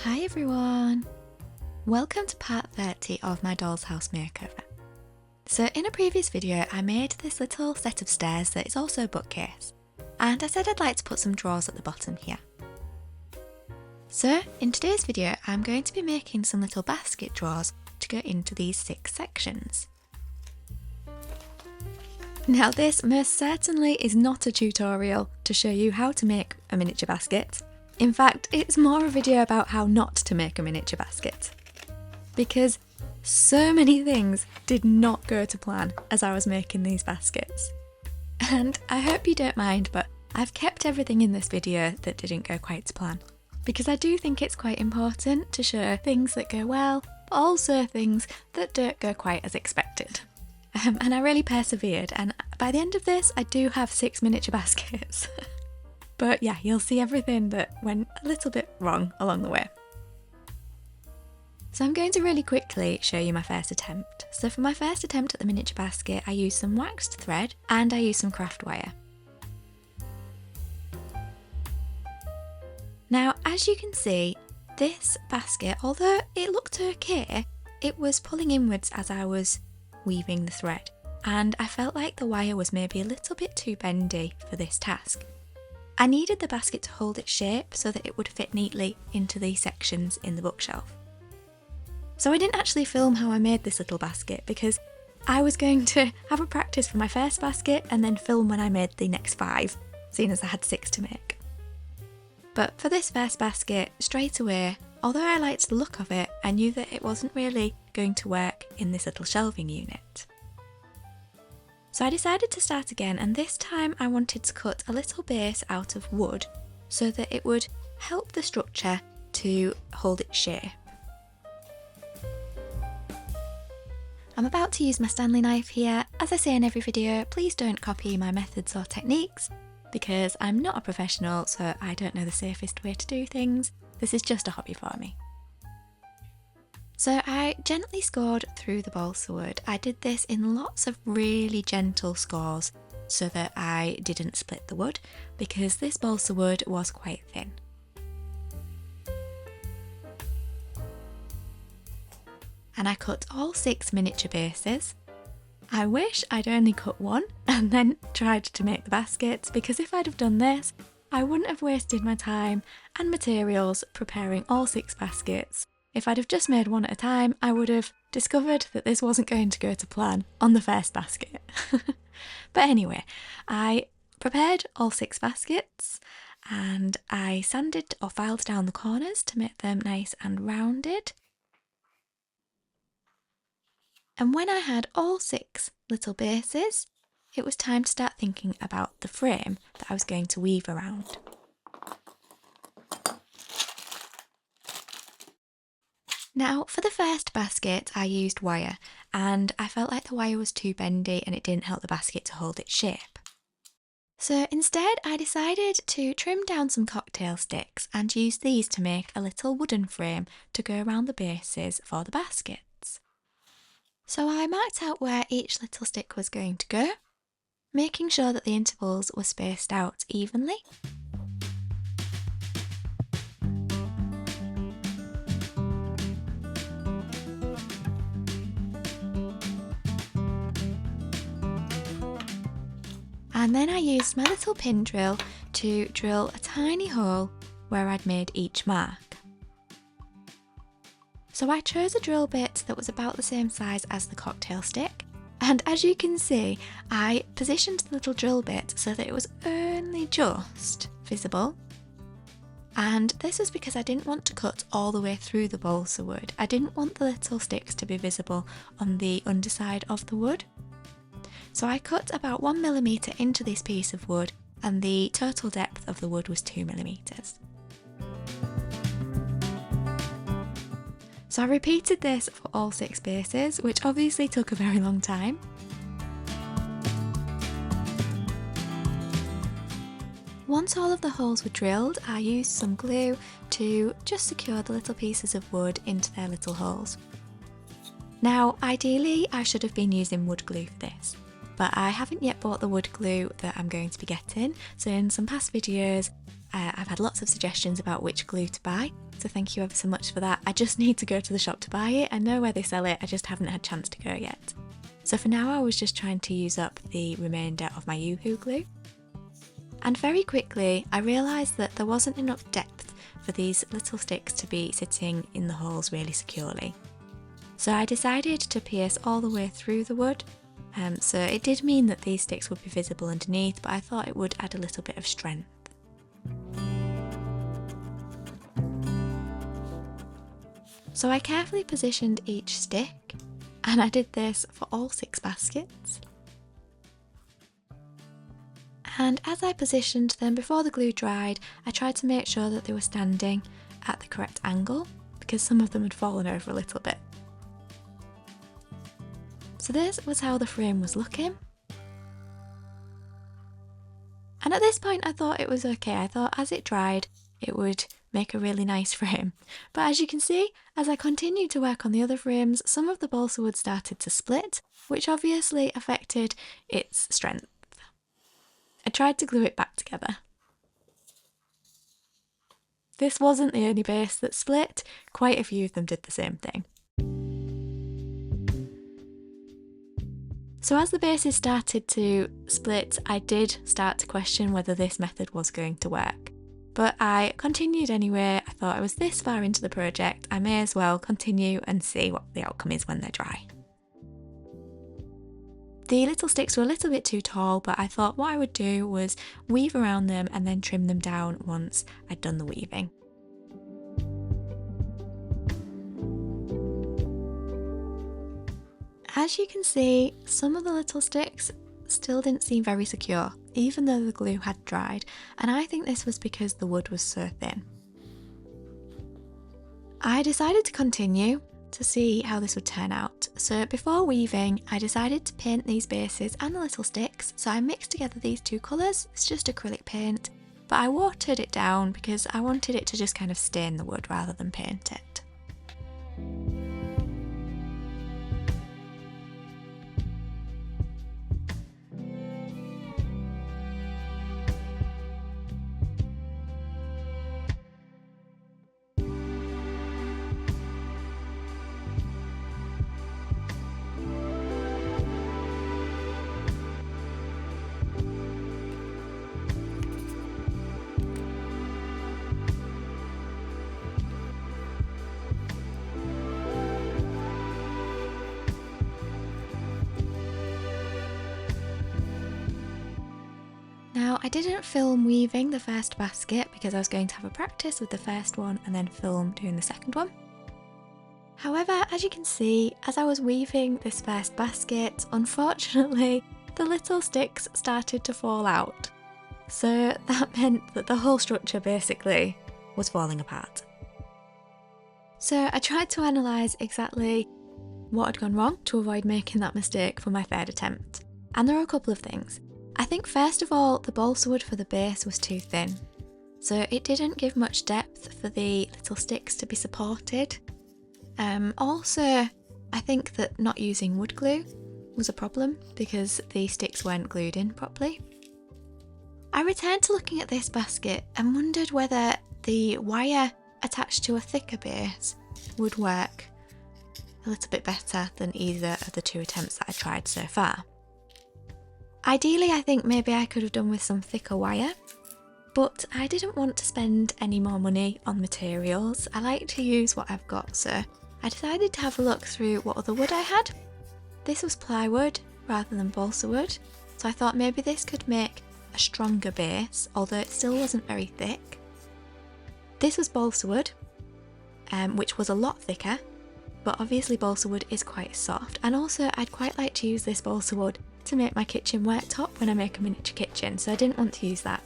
Hi everyone! Welcome to part 30 of my doll's house makeover. So in a previous video I made this little set of stairs that is also a bookcase, and I said I'd like to put some drawers at the bottom here. So in today's video I'm going to be making some little basket drawers to go into these 6 sections. Now this most certainly is not a tutorial to show you how to make a miniature basket. In fact, it's more a video about how not to make a miniature basket. Because so many things did not go to plan as I was making these baskets. And I hope you don't mind, but I've kept everything in this video that didn't go quite to plan. Because I do think it's quite important to show things that go well, but also things that don't go quite as expected. And I really persevered, and by the end of this I do have 6 miniature baskets. But yeah, you'll see everything that went a little bit wrong along the way. So I'm going to really quickly show you my first attempt. So for my first attempt at the miniature basket, I used some waxed thread and I used some craft wire. Now, as you can see, this basket, although it looked okay, it was pulling inwards as I was weaving the thread, and I felt like the wire was maybe a little bit too bendy for this task. I needed the basket to hold its shape so that it would fit neatly into these sections in the bookshelf. So I didn't actually film how I made this little basket because I was going to have a practice for my first basket and then film when I made the next 5, seeing as I had 6 to make. But for this first basket, straight away, although I liked the look of it, I knew that it wasn't really going to work in this little shelving unit. So I decided to start again, and this time I wanted to cut a little base out of wood so that it would help the structure to hold its shape. I'm about to use my Stanley knife here. As I say in every video, please don't copy my methods or techniques because I'm not a professional, so I don't know the safest way to do things. This is just a hobby for me. So I gently scored through the balsa wood. I did this in lots of really gentle scores so that I didn't split the wood because this balsa wood was quite thin. And I cut all 6 miniature bases. I wish I'd only cut one and then tried to make the baskets, because if I'd have done this, I wouldn't have wasted my time and materials preparing all 6 baskets. If I'd have just made one at a time, I would have discovered that this wasn't going to go to plan on the first basket. But anyway, I prepared all 6 baskets and I sanded or filed down the corners to make them nice and rounded. And when I had all 6 little bases, it was time to start thinking about the frame that I was going to weave around. Now, for the first basket, I used wire, and I felt like the wire was too bendy and it didn't help the basket to hold its shape. So instead, I decided to trim down some cocktail sticks and use these to make a little wooden frame to go around the bases for the baskets. So I marked out where each little stick was going to go, making sure that the intervals were spaced out evenly. And then I used my little pin drill to drill a tiny hole where I'd made each mark. So I chose a drill bit that was about the same size as the cocktail stick, and as you can see, I positioned the little drill bit so that it was only just visible. And this was because I didn't want to cut all the way through the balsa wood. I didn't want the little sticks to be visible on the underside of the wood. So I cut about 1mm into this piece of wood, and the total depth of the wood was 2mm. So I repeated this for all 6 bases, which obviously took a very long time. Once all of the holes were drilled, I used some glue to just secure the little pieces of wood into their little holes. Now, ideally, I should have been using wood glue for this, but I haven't yet bought the wood glue that I'm going to be getting, so in some past videos I've had lots of suggestions about which glue to buy, so thank you ever so much for that. I just need to go to the shop to buy it. I know where they sell it, I just haven't had a chance to go yet. So for now I was just trying to use up the remainder of my Yoo-hoo glue. And very quickly I realised that there wasn't enough depth for these little sticks to be sitting in the holes really securely. So I decided to pierce all the way through the wood. So it did mean that these sticks would be visible underneath, but I thought it would add a little bit of strength. So I carefully positioned each stick, and I did this for all 6 baskets. And as I positioned them before the glue dried, I tried to make sure that they were standing at the correct angle, because some of them had fallen over a little bit. So this was how the frame was looking. And at this point I thought it was okay. I thought as it dried it would make a really nice frame. But as you can see, as I continued to work on the other frames, some of the balsa wood started to split, which obviously affected its strength. I tried to glue it back together. This wasn't the only base that split, quite a few of them did the same thing. So as the bases started to split, I did start to question whether this method was going to work. But I continued anyway. I thought I was this far into the project, I may as well continue and see what the outcome is when they're dry. The little sticks were a little bit too tall, but I thought what I would do was weave around them and then trim them down once I'd done the weaving. As you can see, some of the little sticks still didn't seem very secure, even though the glue had dried, and I think this was because the wood was so thin. I decided to continue to see how this would turn out. So before weaving, I decided to paint these bases and the little sticks, so I mixed together these 2 colours. It's just acrylic paint, but I watered it down because I wanted it to just kind of stain the wood rather than paint it. Now, I didn't film weaving the first basket because I was going to have a practice with the first one and then film doing the second one. However, as you can see, as I was weaving this first basket, unfortunately, the little sticks started to fall out. So that meant that the whole structure basically was falling apart. So I tried to analyse exactly what had gone wrong to avoid making that mistake for my third attempt. And there are a couple of things. I think first of all, the balsa wood for the base was too thin. So it didn't give much depth for the little sticks to be supported. Also, I think that not using wood glue was a problem because the sticks weren't glued in properly. I returned to looking at this basket and wondered whether the wire attached to a thicker base would work a little bit better than either of the 2 attempts that I tried so far. Ideally, I think maybe I could have done with some thicker wire, but I didn't want to spend any more money on materials. I like to use what I've got, so I decided to have a look through what other wood I had. This was plywood rather than balsa wood, so I thought maybe this could make a stronger base, although it still wasn't very thick. This was balsa wood, which was a lot thicker, but obviously balsa wood is quite soft, and also I'd quite like to use this balsa wood to make my kitchen worktop when I make a miniature kitchen, so I didn't want to use that.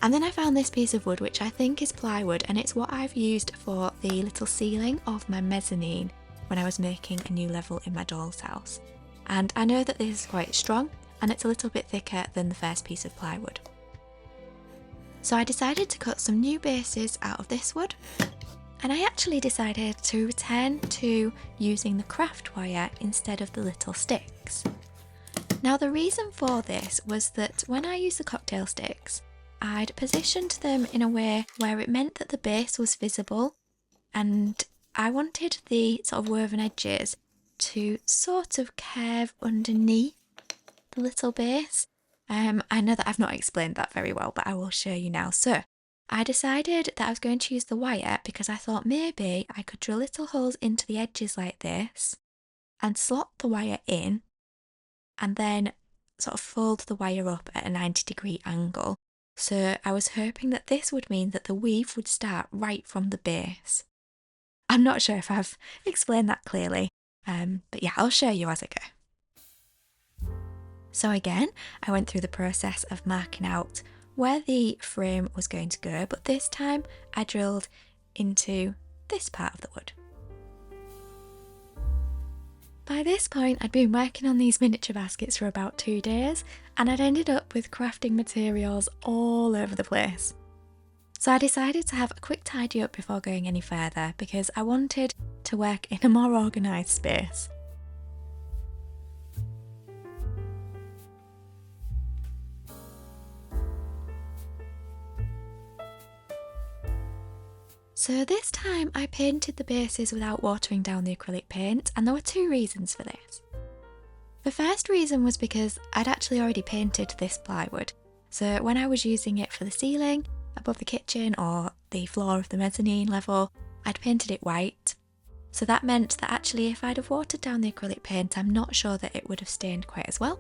And then I found this piece of wood, which I think is plywood, and it's what I've used for the little ceiling of my mezzanine when I was making a new level in my doll's house. And I know that this is quite strong, and it's a little bit thicker than the first piece of plywood. So I decided to cut some new bases out of this wood, and I actually decided to return to using the craft wire instead of the little sticks. Now the reason for this was that when I use the cocktail sticks, I'd positioned them in a way where it meant that the base was visible, and I wanted the sort of woven edges to sort of curve underneath the little base. I know that I've not explained that very well, but I will show you now. So I decided that I was going to use the wire because I thought maybe I could drill little holes into the edges like this and slot the wire in and then sort of fold the wire up at a 90-degree angle. So I was hoping that this would mean that the weave would start right from the base. I'm not sure if I've explained that clearly, but yeah, I'll show you as I go. So again, I went through the process of marking out where the frame was going to go, but this time I drilled into this part of the wood. By this point, I'd been working on these miniature baskets for about 2 days, and I'd ended up with crafting materials all over the place. So I decided to have a quick tidy up before going any further because I wanted to work in a more organised space. So this time I painted the bases without watering down the acrylic paint, and there were 2 reasons for this. The first reason was because I'd actually already painted this plywood, so when I was using it for the ceiling, above the kitchen or the floor of the mezzanine level, I'd painted it white. So that meant that actually if I'd have watered down the acrylic paint, I'm not sure that it would have stained quite as well.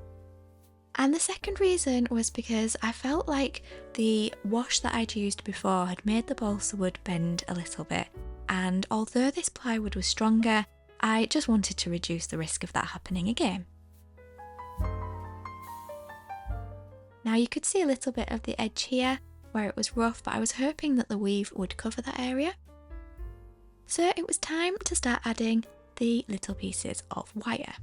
And the second reason was because I felt like the wash that I'd used before had made the balsa wood bend a little bit, and although this plywood was stronger, I just wanted to reduce the risk of that happening again. Now you could see a little bit of the edge here where it was rough, but I was hoping that the weave would cover that area. So it was time to start adding the little pieces of wire.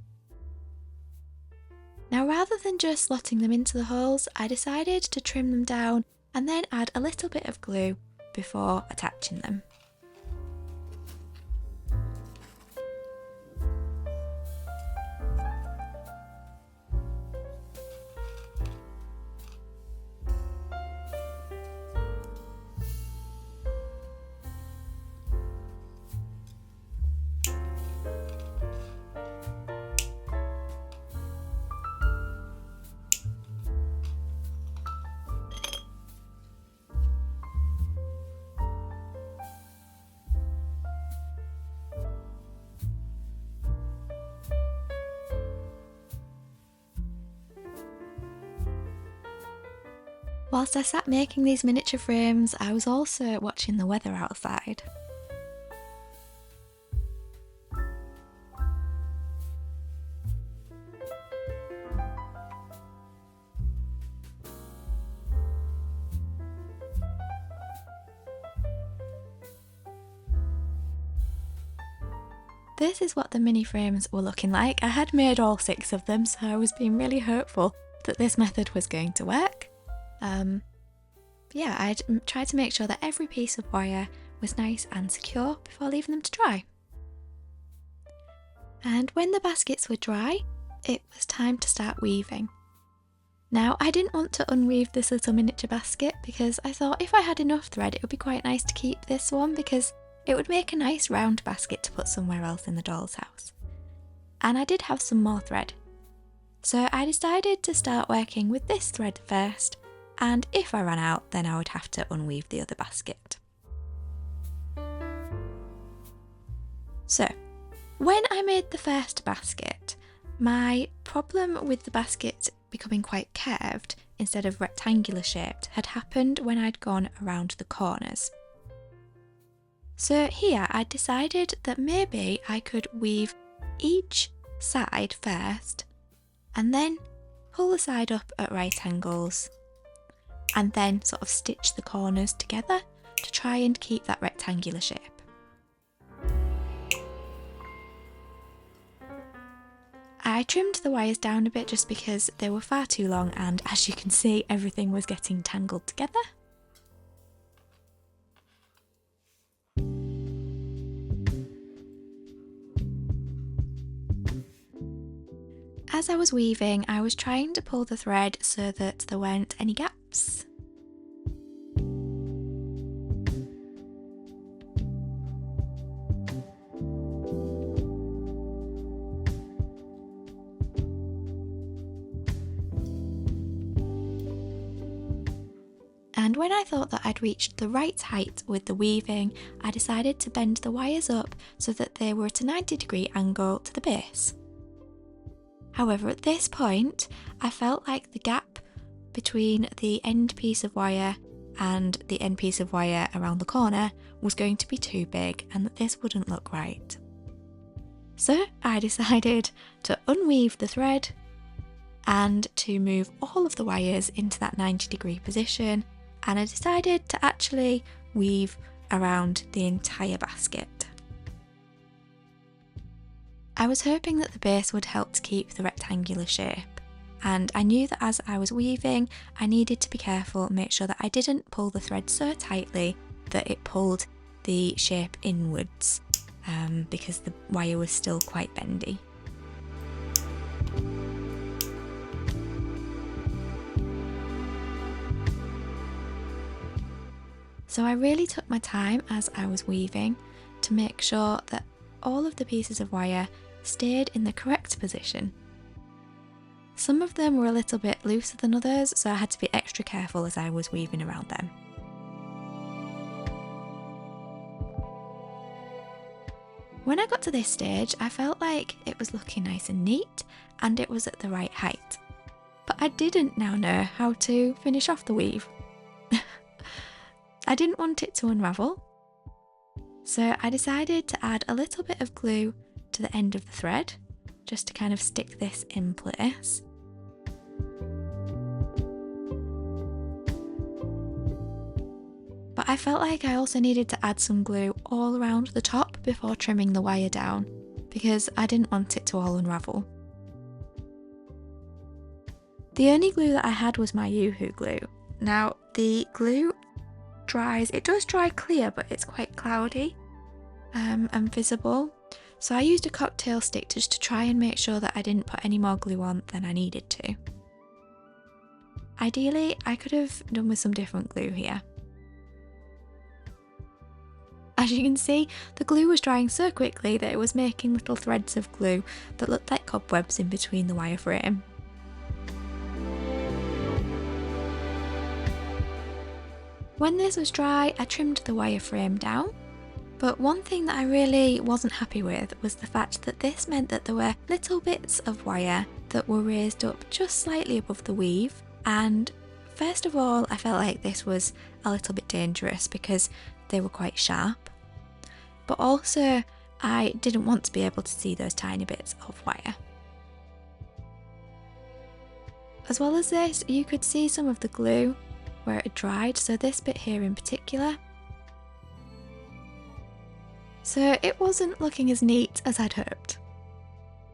Now rather than just slotting them into the holes, I decided to trim them down and then add a little bit of glue before attaching them. Whilst I sat making these miniature frames, I was also watching the weather outside. This is what the mini frames were looking like. I had made all 6 of them, so I was being really hopeful that this method was going to work. Yeah, I'd tried to make sure that every piece of wire was nice and secure before leaving them to dry. And when the baskets were dry, it was time to start weaving. Now, I didn't want to unweave this little miniature basket because I thought if I had enough thread, it would be quite nice to keep this one because it would make a nice round basket to put somewhere else in the doll's house. And I did have some more thread. So I decided to start working with this thread first, and if I ran out, then I would have to unweave the other basket. So, when I made the first basket, my problem with the basket becoming quite curved instead of rectangular shaped had happened when I'd gone around the corners. So here I decided that maybe I could weave each side first and then pull the side up at right angles and then sort of stitch the corners together to try and keep that rectangular shape. I trimmed the wires down a bit just because they were far too long, and as you can see, everything was getting tangled together. As I was weaving, I was trying to pull the thread so that there weren't any gaps. And when I thought that I'd reached the right height with the weaving, I decided to bend the wires up so that they were at a 90-degree angle to the base. However, at this point, I felt like the gap between the end piece of wire and the end piece of wire around the corner was going to be too big and that this wouldn't look right. So I decided to unweave the thread and to move all of the wires into that 90-degree position, and I decided to actually weave around the entire basket. I was hoping that the base would help to keep the rectangular shape, and I knew that as I was weaving I needed to be careful and make sure that I didn't pull the thread so tightly that it pulled the shape inwards, because the wire was still quite bendy. So I really took my time as I was weaving to make sure that all of the pieces of wire stayed in the correct position. Some of them were a little bit looser than others, so I had to be extra careful as I was weaving around them. When I got to this stage, I felt like it was looking nice and neat and it was at the right height. But I didn't now know how to finish off the weave. I didn't want it to unravel, so I decided to add a little bit of glue to the end of the thread, just to kind of stick this in place. But I felt like I also needed to add some glue all around the top before trimming the wire down, because I didn't want it to all unravel. The only glue that I had was my Yoo-hoo glue. Now the glue dries, it does dry clear, but it's quite cloudy and visible. So I used a cocktail stick just to try and make sure that I didn't put any more glue on than I needed to. Ideally, I could have done with some different glue here. As you can see, the glue was drying so quickly that it was making little threads of glue that looked like cobwebs in between the wireframe. When this was dry, I trimmed the wireframe down, but one thing that I really wasn't happy with was the fact that this meant that there were little bits of wire that were raised up just slightly above the weave, and first of all I felt like this was a little bit dangerous because they were quite sharp, but also I didn't want to be able to see those tiny bits of wire. As well as this, you could see some of the glue where it had dried, so this bit here in particular. So it wasn't looking as neat as I'd hoped.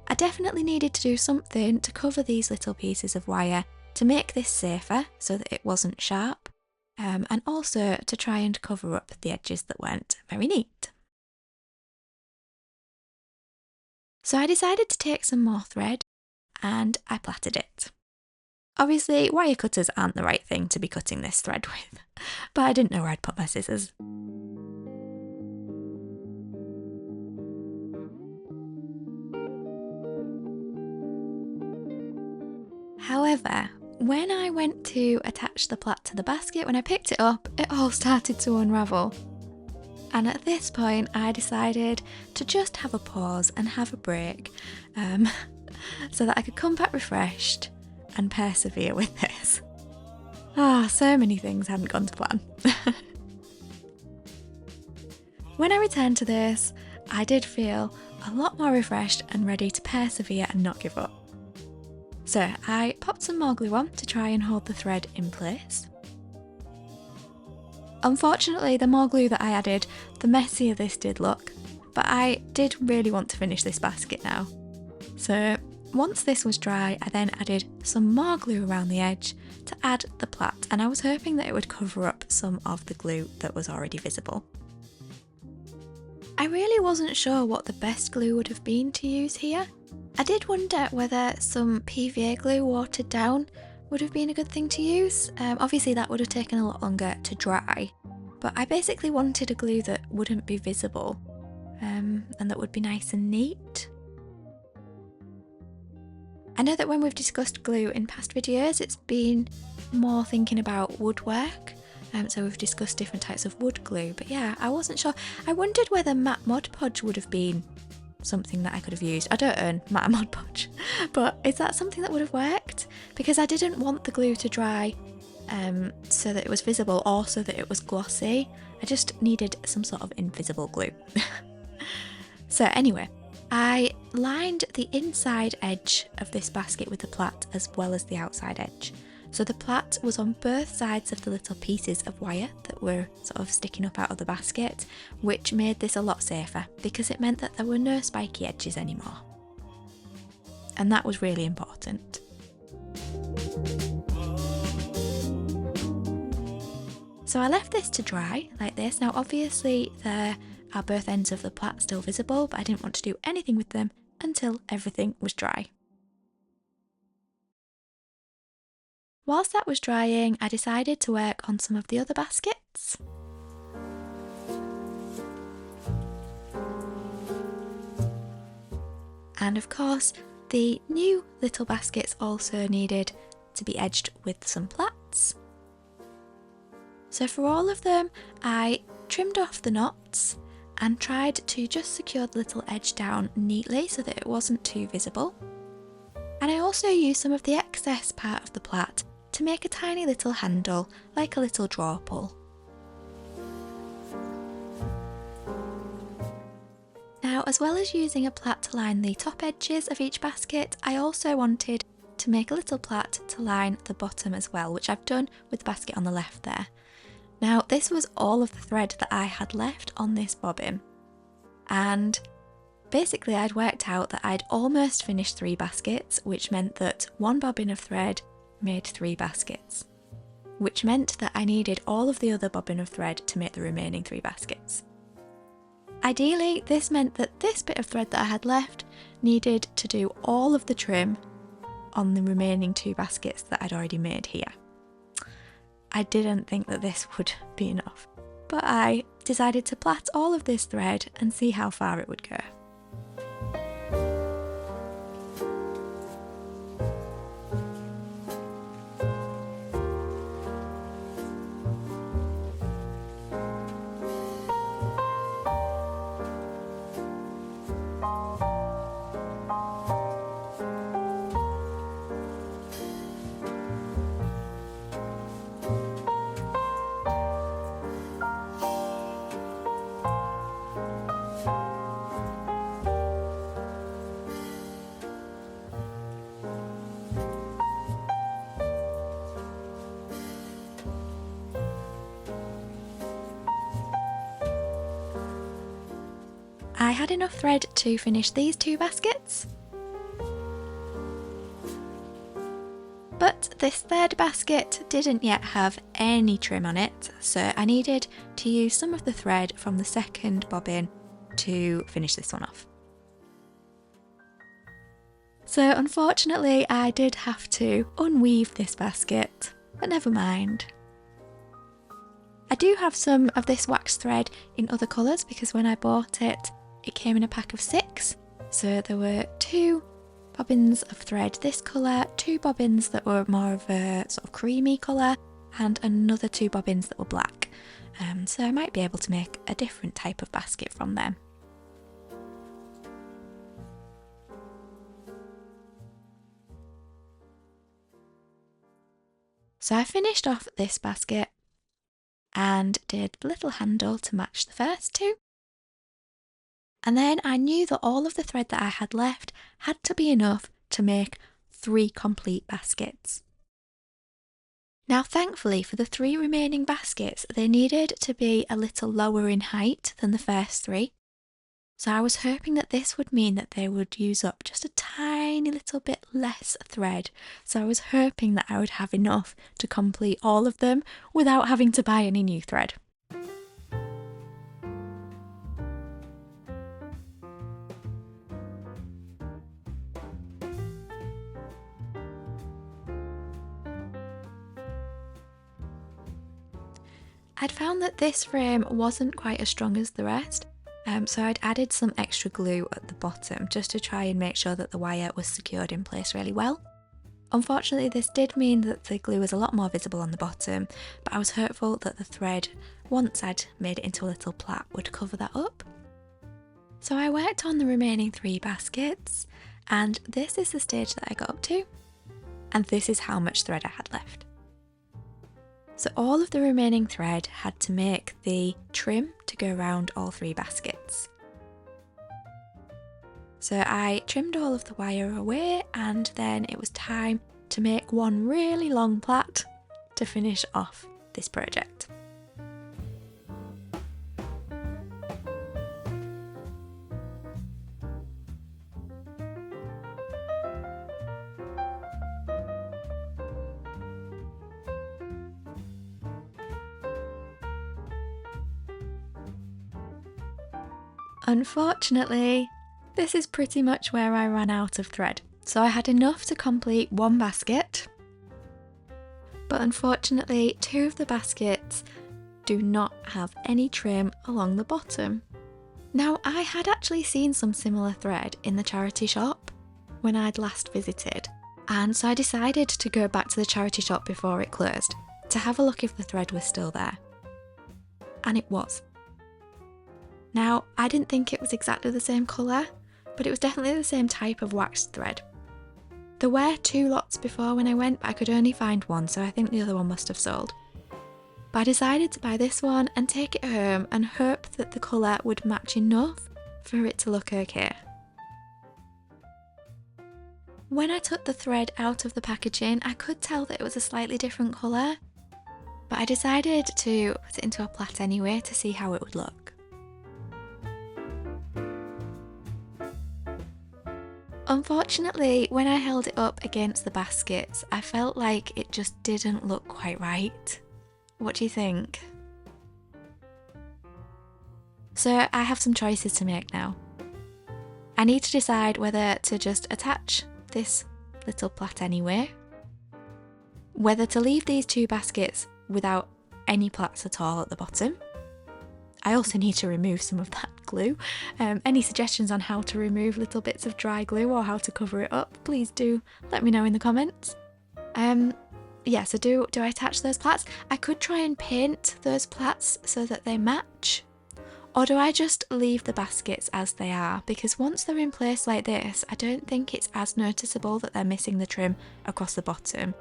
I definitely needed to do something to cover these little pieces of wire to make this safer so that it wasn't sharp, and also to try and cover up the edges that weren't very neat. So I decided to take some more thread and I plaited it. Obviously, wire cutters aren't the right thing to be cutting this thread with, but I didn't know where I'd put my scissors. However, when I went to attach the plait to the basket, when I picked it up, it all started to unravel. And at this point, I decided to just have a pause and have a break, so that I could come back refreshed and persevere with this. So many things hadn't gone to plan. When I returned to this, I did feel a lot more refreshed and ready to persevere and not give up. So I popped some more glue on to try and hold the thread in place. Unfortunately, the more glue that I added, the messier this did look, but I did really want to finish this basket now. So once this was dry, I then added some more glue around the edge to add the plait, and I was hoping that it would cover up some of the glue that was already visible. I really wasn't sure what the best glue would have been to use here. I did wonder whether some PVA glue watered down would have been a good thing to use. Obviously that would have taken a lot longer to dry, but I basically wanted a glue that wouldn't be visible, and that would be nice and neat. I know that when we've discussed glue in past videos, it's been more thinking about woodwork, So we've discussed different types of wood glue, but yeah, I wasn't sure. I wondered whether matte Mod Podge would have been something that I could have used. I don't own matte Mod Podge, but is that something that would have worked? Because I didn't want the glue to dry so that it was visible or so that it was glossy. I just needed some sort of invisible glue. So anyway, I lined the inside edge of this basket with the plait as well as the outside edge. So the plait was on both sides of the little pieces of wire that were sort of sticking up out of the basket, which made this a lot safer because it meant that there were no spiky edges anymore. And that was really important. So I left this to dry like this. Now obviously there are both ends of the plait still visible, but I didn't want to do anything with them until everything was dry. Whilst that was drying, I decided to work on some of the other baskets. And of course, the new little baskets also needed to be edged with some plaits. So for all of them, I trimmed off the knots and tried to just secure the little edge down neatly so that it wasn't too visible. And I also used some of the excess part of the plait to make a tiny little handle, like a little drawer pull. Now, as well as using a plait to line the top edges of each basket, I also wanted to make a little plait to line the bottom as well, which I've done with the basket on the left there. Now, this was all of the thread that I had left on this bobbin, and basically I'd worked out that I'd almost finished 3 baskets, which meant that 1 bobbin of thread made 3 baskets, which meant that I needed all of the other bobbin of thread to make the remaining 3 baskets. Ideally, this meant that this bit of thread that I had left needed to do all of the trim on the remaining 2 baskets that I'd already made here. I didn't think that this would be enough, but I decided to plait all of this thread and see how far it would go. I had enough thread to finish these 2 baskets, but this third basket didn't yet have any trim on it, so I needed to use some of the thread from the second bobbin to finish this one off. So unfortunately I did have to unweave this basket, but never mind. I do have some of this wax thread in other colours because when I bought it, it came in a pack of 6, so there were 2 bobbins of thread this colour, 2 bobbins that were more of a sort of creamy colour, and another 2 bobbins that were black, so I might be able to make a different type of basket from them. So I finished off this basket and did the little handle to match the first 2. And then I knew that all of the thread that I had left had to be enough to make 3 complete baskets. Now thankfully for the 3 remaining baskets, they needed to be a little lower in height than the first 3. So I was hoping that this would mean that they would use up just a tiny little bit less thread. So I was hoping that I would have enough to complete all of them without having to buy any new thread. I'd found that this frame wasn't quite as strong as the rest, so I'd added some extra glue at the bottom just to try and make sure that the wire was secured in place really well. Unfortunately, this did mean that the glue was a lot more visible on the bottom, but I was hopeful that the thread, once I'd made it into a little plait, would cover that up. So I worked on the remaining 3 baskets, and this is the stage that I got up to, and this is how much thread I had left. So all of the remaining thread had to make the trim to go around all 3 baskets. So I trimmed all of the wire away, and then it was time to make one really long plait to finish off this project. Unfortunately, this is pretty much where I ran out of thread. So I had enough to complete 1 basket, but unfortunately 2 of the baskets do not have any trim along the bottom. Now, I had actually seen some similar thread in the charity shop when I'd last visited, and so I decided to go back to the charity shop before it closed to have a look if the thread was still there. And it was. Now, I didn't think it was exactly the same colour, but it was definitely the same type of waxed thread. There were 2 lots before when I went, but I could only find 1, so I think the other one must have sold. But I decided to buy this one and take it home and hope that the colour would match enough for it to look okay. When I took the thread out of the packaging, I could tell that it was a slightly different colour, but I decided to put it into a plait anyway to see how it would look. Unfortunately, when I held it up against the baskets, I felt like it just didn't look quite right. What do you think? So I have some choices to make now. I need to decide whether to just attach this little plait anyway, whether to leave these 2 baskets without any plaits at all at the bottom. I also need to remove some of that glue. Any suggestions on how to remove little bits of dry glue or how to cover it up, please do let me know in the comments. Yeah, so do I attach those plaits? I could try and paint those plaits so that they match, or do I just leave the baskets as they are? Because once they're in place like this, I don't think it's as noticeable that they're missing the trim across the bottom.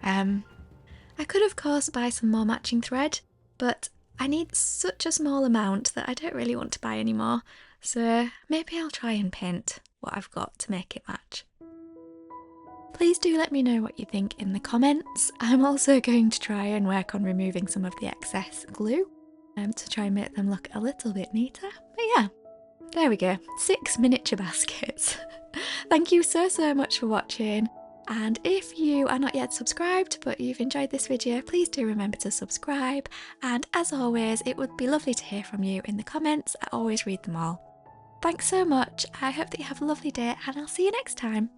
I could of course buy some more matching thread, but I need such a small amount that I don't really want to buy anymore, so maybe I'll try and paint what I've got to make it match. Please do let me know what you think in the comments. I'm also going to try and work on removing some of the excess glue to try and make them look a little bit neater. But yeah, there we go, 6 miniature baskets. Thank you so much for watching. And if you are not yet subscribed but you've enjoyed this video, please do remember to subscribe, and as always it would be lovely to hear from you in the comments. I always read them all. Thanks so much, I hope that you have a lovely day, and I'll see you next time.